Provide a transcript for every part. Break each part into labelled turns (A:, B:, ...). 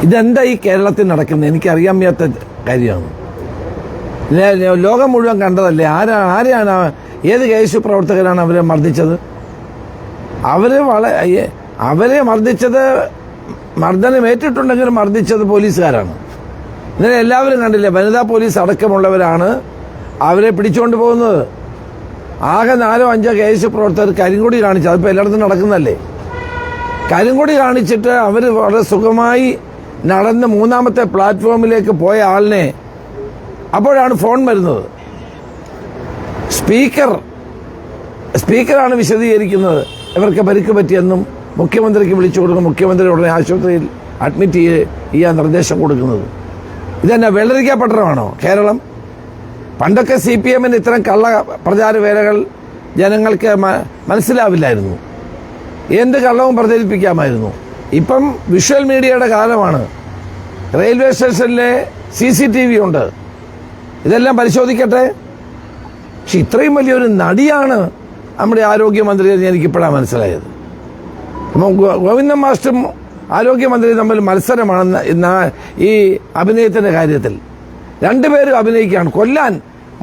A: ഇതെന്താ ഈ കേരളത്തിൽ നടക്കുന്നത് എനിക്കറിയാൻ വയ്യാത്ത കാര്യമാണ്. ലോകം മുഴുവൻ കണ്ടതല്ലേ. ആരെയാണ് ഏത് കേസ് പ്രവർത്തകരാണ് അവരെ മർദ്ദിച്ചത്? അവരെ മർദ്ദിച്ചത്, മർദ്ദനം ഏറ്റിട്ടുണ്ടെങ്കിലും മർദ്ദിച്ചത് പോലീസുകാരാണ്. ഇന്നലെ എല്ലാവരും കണ്ടില്ലേ, വനിതാ പോലീസ് അടക്കമുള്ളവരാണ് അവരെ പിടിച്ചുകൊണ്ട് പോകുന്നത്. ആകെ 4-5 കേസ് പ്രവർത്തകർ കരിങ്കൊടി കാണിച്ചു. അതിപ്പോൾ എല്ലായിടത്തും നടക്കുന്നതല്ലേ. കരിങ്കൊടി കാണിച്ചിട്ട് അവർ വളരെ സുഖമായി നടന്ന് 3ാമത്തെ പ്ലാറ്റ്ഫോമിലേക്ക് പോയ ആളിനെ അപ്പോഴാണ് ഫോൺ വരുന്നത്. സ്പീക്കറാണ് വിശദീകരിക്കുന്നത് ഇവർക്ക് പരിക്ക് പറ്റിയെന്നും മുഖ്യമന്ത്രിക്ക് വിളിച്ചു കൊടുക്കുന്നു. മുഖ്യമന്ത്രി ഉടനെ ആശുപത്രിയിൽ അഡ്മിറ്റ് ചെയ്യാൻ നിർദ്ദേശം കൊടുക്കുന്നത്. ഇതെന്നാ വെള്ളരിക്ക പട്ടണമാണോ കേരളം? പണ്ടൊക്കെ CPM-ന് ഇത്തരം കള്ള പ്രചാരവേലകൾ ജനങ്ങൾക്ക് മനസ്സിലാവില്ലായിരുന്നു. എന്ത് കള്ളവും പ്രചരിപ്പിക്കാമായിരുന്നു. ഇപ്പം വിഷ്വൽ മീഡിയയുടെ കാലമാണ്. റെയിൽവേ സ്റ്റേഷനിലെ CCTV ഉണ്ട്. ഇതെല്ലാം പരിശോധിക്കട്ടെ. പക്ഷെ ഇത്രയും വലിയൊരു നടിയാണ് നമ്മുടെ ആരോഗ്യമന്ത്രി എന്ന് എനിക്കിപ്പോഴാണ് മനസ്സിലായത്. അപ്പം ഗോവിന്ദൻ മാസ്റ്ററും ആരോഗ്യമന്ത്രിയും തമ്മിൽ മത്സരമാണ് ഈ അഭിനയത്തിന്റെ കാര്യത്തിൽ. രണ്ടുപേരും അഭിനയിക്കുകയാണ്.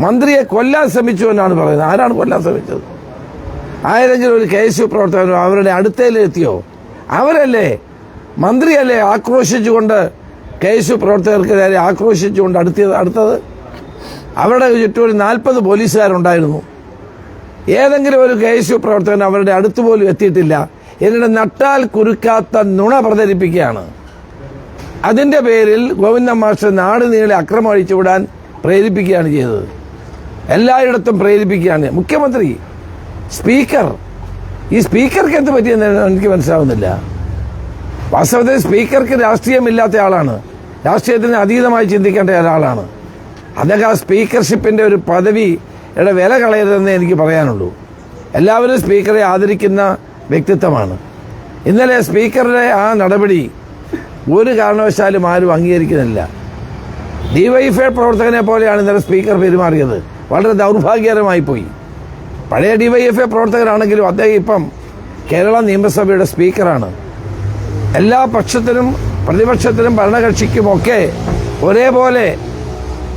A: മന്ത്രിയെ കൊല്ലാൻ ശ്രമിച്ചു എന്നാണ് പറയുന്നത്. ആരാണ് കൊല്ലാൻ ശ്രമിച്ചത്? ആരെങ്കിലും ഒരു KSU പ്രവർത്തകനോ അവരുടെ അടുത്തേലെത്തിയോ? അവരല്ലേ, മന്ത്രിയല്ലേ ആക്രോശിച്ചുകൊണ്ട് KSU പ്രവർത്തകർക്ക് നേരെ ആക്രോശിച്ചുകൊണ്ട് അടുത്തത്. അവരുടെ ചുറ്റും ഒരു 40 പോലീസുകാരുണ്ടായിരുന്നു. ഏതെങ്കിലും ഒരു KSU പ്രവർത്തകൻ അവരുടെ അടുത്ത് പോലും എത്തിയിട്ടില്ല. എന്നിട്ട് നട്ടാൽ കുരുക്കാത്ത നുണ പ്രചരിപ്പിക്കുകയാണ്. അതിന്റെ പേരിൽ ഗോവിന്ദൻ മാസ്റ്റർ നാട് നീളെ അക്രമം അഴിച്ചുവിടാൻ പ്രേരിപ്പിക്കുകയാണ് ചെയ്തത്. എല്ലായിടത്തും പ്രേരിപ്പിക്കുകയാണ്. മുഖ്യമന്ത്രി, സ്പീക്കർ, ഈ സ്പീക്കർക്ക് എന്ത് പറ്റിയെന്ന് എനിക്ക് മനസ്സിലാവുന്നില്ല. വാസ്തവത്തിൽ സ്പീക്കർക്ക് രാഷ്ട്രീയമില്ലാത്ത ആളാണ്. രാഷ്ട്രീയത്തിന് അതീതമായി ചിന്തിക്കേണ്ട ഒരാളാണ്. അദ്ദേഹം ആ സ്പീക്കർഷിപ്പിന്റെ ഒരു പദവിയുടെ വില കളയരുതെന്ന് എനിക്ക് പറയാനുള്ളൂ. എല്ലാവരും സ്പീക്കറെ ആദരിക്കുന്ന വ്യക്തിത്വമാണ്. ഇന്നലെ സ്പീക്കറുടെ ആ നടപടി ഒരു കാരണവശാലും ആരും അംഗീകരിക്കുന്നില്ല. DYFI പ്രവർത്തകനെ പോലെയാണ് ഇന്നലെ സ്പീക്കർ പെരുമാറിയത്. വളരെ ദൗർഭാഗ്യകരമായി പോയി. പഴയ DYFI പ്രവർത്തകരാണെങ്കിലും അദ്ദേഹം ഇപ്പം കേരള നിയമസഭയുടെ സ്പീക്കറാണ്. എല്ലാ പക്ഷത്തിനും പ്രതിപക്ഷത്തിനും ഭരണകക്ഷിക്കുമൊക്കെ ഒരേപോലെ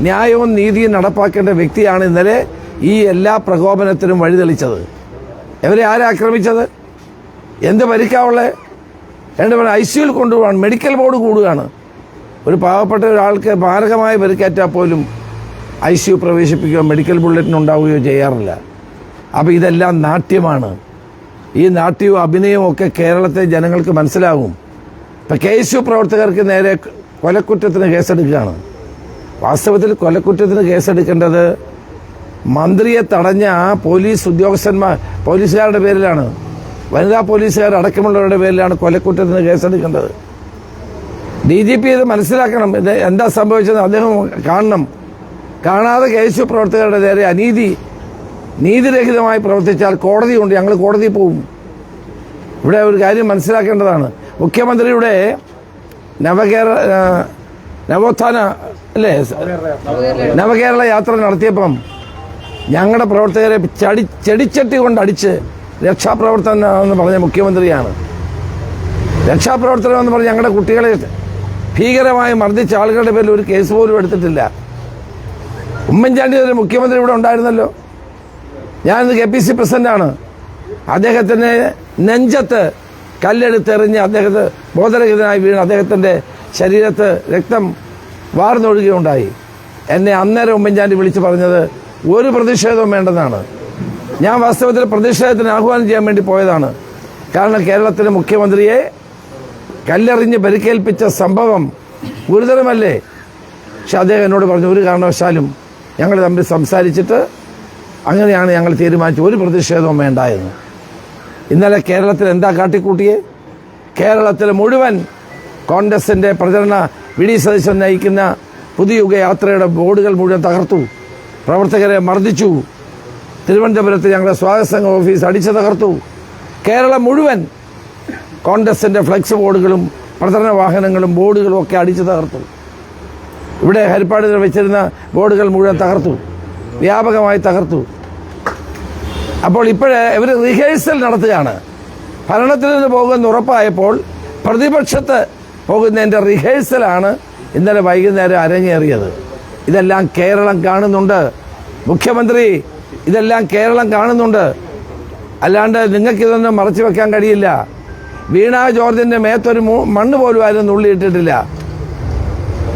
A: ന്യായവും നീതിയും നടപ്പാക്കേണ്ട വ്യക്തിയാണ് ഇന്നലെ ഈ എല്ലാ പ്രകോപനത്തിനും വഴിതെളിച്ചത്. ഇവരെ ആക്രമിച്ചത്? എന്ത് പരിക്കാവുള്ളത്? രണ്ടുപേരും ICUവിൽ കൊണ്ടുപോകാൻ മെഡിക്കൽ ബോർഡ് കൂടുകയാണ്. ഒരു പാവപ്പെട്ട ഒരാൾക്ക് മാരകമായ പരിക്കേറ്റാൽ പോലും ICU പ്രവേശിപ്പിക്കുകയോ മെഡിക്കൽ ബുള്ളറ്റിന് ഉണ്ടാവുകയോ ചെയ്യാറില്ല. അപ്പോൾ ഇതെല്ലാം നാട്യമാണ്. ഈ നാട്യവും അഭിനയവും ഒക്കെ കേരളത്തെ ജനങ്ങൾക്ക് മനസ്സിലാകും. ഇപ്പം KSU പ്രവർത്തകർക്ക് നേരെ കൊലക്കുറ്റത്തിന് കേസെടുക്കുകയാണ്. വാസ്തവത്തിൽ കൊലക്കുറ്റത്തിന് കേസെടുക്കേണ്ടത് മന്ത്രിയെ തടഞ്ഞ ആ പോലീസുകാരുടെ പേരിലാണ്. വനിതാ പോലീസുകാർ അടക്കമുള്ളവരുടെ പേരിലാണ് കൊലക്കുറ്റത്തിന് കേസെടുക്കേണ്ടത്. DGP ഇത് മനസ്സിലാക്കണം. ഇത് എന്താ സംഭവിച്ചത് അദ്ദേഹം കാണണം. കാണാതെ KSU പ്രവർത്തകരുടെ നേരെ നീതിരഹിതമായി പ്രവർത്തിച്ചാൽ കോടതിയുണ്ട്. ഞങ്ങൾ കോടതിയിൽ പോകും. ഇവിടെ ഒരു കാര്യം മനസ്സിലാക്കേണ്ടതാണ്. മുഖ്യമന്ത്രിയുടെ നവകേരള യാത്ര നടത്തിയപ്പം ഞങ്ങളുടെ പ്രവർത്തകരെ ചെടിച്ചട്ടി കൊണ്ടടിച്ച് രക്ഷാപ്രവർത്തനം എന്ന് പറഞ്ഞ മുഖ്യമന്ത്രിയാണ്. രക്ഷാപ്രവർത്തനം എന്ന് പറഞ്ഞ് ഞങ്ങളുടെ കുട്ടികളെ ഭീകരമായി മർദ്ദിച്ച ആളുകളുടെ പേരിൽ ഒരു കേസ് പോലും എടുത്തിട്ടില്ല. ഉമ്മൻചാണ്ടി ഒരു മുഖ്യമന്ത്രി ഇവിടെ ഉണ്ടായിരുന്നല്ലോ. ഞാനിന്ന് KPC പ്രസിഡന്റാണ്. അദ്ദേഹത്തിന്റെ നെഞ്ചത്ത് കല്ലെടുത്തെറിഞ്ഞ് അദ്ദേഹത്തെ ബോധരഹിതനായി വീണ് അദ്ദേഹത്തിന്റെ ശരീരത്ത് രക്തം വാർന്നൊഴുകുകയുണ്ടായി. എന്നെ അന്നേരം ഉമ്മൻചാണ്ടി വിളിച്ചു പറഞ്ഞത് ഒരു പ്രതിഷേധവും വേണ്ടെന്നാണ്. ഞാൻ വാസ്തവത്തിൽ പ്രതിഷേധത്തിന് ആഹ്വാനം ചെയ്യാൻ വേണ്ടി പോയതാണ്. കാരണം കേരളത്തിലെ മുഖ്യമന്ത്രിയെ കല്ലെറിഞ്ഞ് പരിക്കേൽപ്പിച്ച സംഭവം ഗുരുതരമല്ലേ? പക്ഷെ അദ്ദേഹം എന്നോട് പറഞ്ഞു ഒരു കാരണവശാലും ഞങ്ങൾ തമ്മിൽ സംസാരിച്ചിട്ട് അങ്ങനെയാണ് ഞങ്ങൾ തീരുമാനിച്ചു, ഒരു പ്രതിഷേധവും വേണ്ട എന്ന്. ഇന്നലെ കേരളത്തിൽ എന്താ കാട്ടിക്കൂട്ടിയേ? കേരളത്തിലെ മുഴുവൻ കോൺഗ്രസിന്റെ പ്രചരണ VD സതീശൻ നയിക്കുന്ന പുതുയുഗ യാത്രയുടെ ബോർഡുകൾ മുഴുവൻ തകർത്തു. പ്രവർത്തകരെ മർദ്ദിച്ചു. തിരുവനന്തപുരത്ത് ഞങ്ങളുടെ സ്വാഗത സംഘ ഓഫീസ് അടിച്ചു തകർത്തു. കേരളം മുഴുവൻ കോൺഗ്രസിന്റെ ഫ്ലെക്സ് ബോർഡുകളും പ്രചരണ വാഹനങ്ങളും ബോർഡുകളും ഒക്കെ അടിച്ചു തകർത്തു. ഇവിടെ ഹരിപ്പാടിൽ വെച്ചിരുന്ന ബോർഡുകൾ മുഴുവൻ തകർത്തു, വ്യാപകമായി തകർത്തു. അപ്പോൾ ഇപ്പോഴേ ഇവർ റിഹേഴ്സൽ നടത്തുകയാണ്. ഭരണത്തിൽ നിന്ന് പോകുമെന്ന് ഉറപ്പായപ്പോൾ പ്രതിപക്ഷത്ത് പോകുന്നതിൻ്റെ റിഹേഴ്സലാണ് ഇന്നലെ വൈകുന്നേരം അരങ്ങേറിയത്. ഇതെല്ലാം കേരളം കാണുന്നുണ്ട്. മുഖ്യമന്ത്രി, ഇതെല്ലാം കേരളം കാണുന്നുണ്ട്. അല്ലാണ്ട് നിങ്ങൾക്കിതൊന്നും മറച്ചു വെക്കാൻ കഴിയില്ല. വീണ ജോർജിൻ്റെ മേത്തൊരു മണ്ണ് പോലും ആരും നുള്ളിയിട്ടിട്ടില്ല.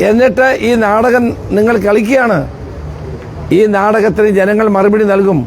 A: എന്നിട്ട് ഈ നാടകം നിങ്ങൾ കളിക്കുകയാണ്. ഈ നാടകത്തിന് ജനങ്ങൾ മറുപടി നൽകും.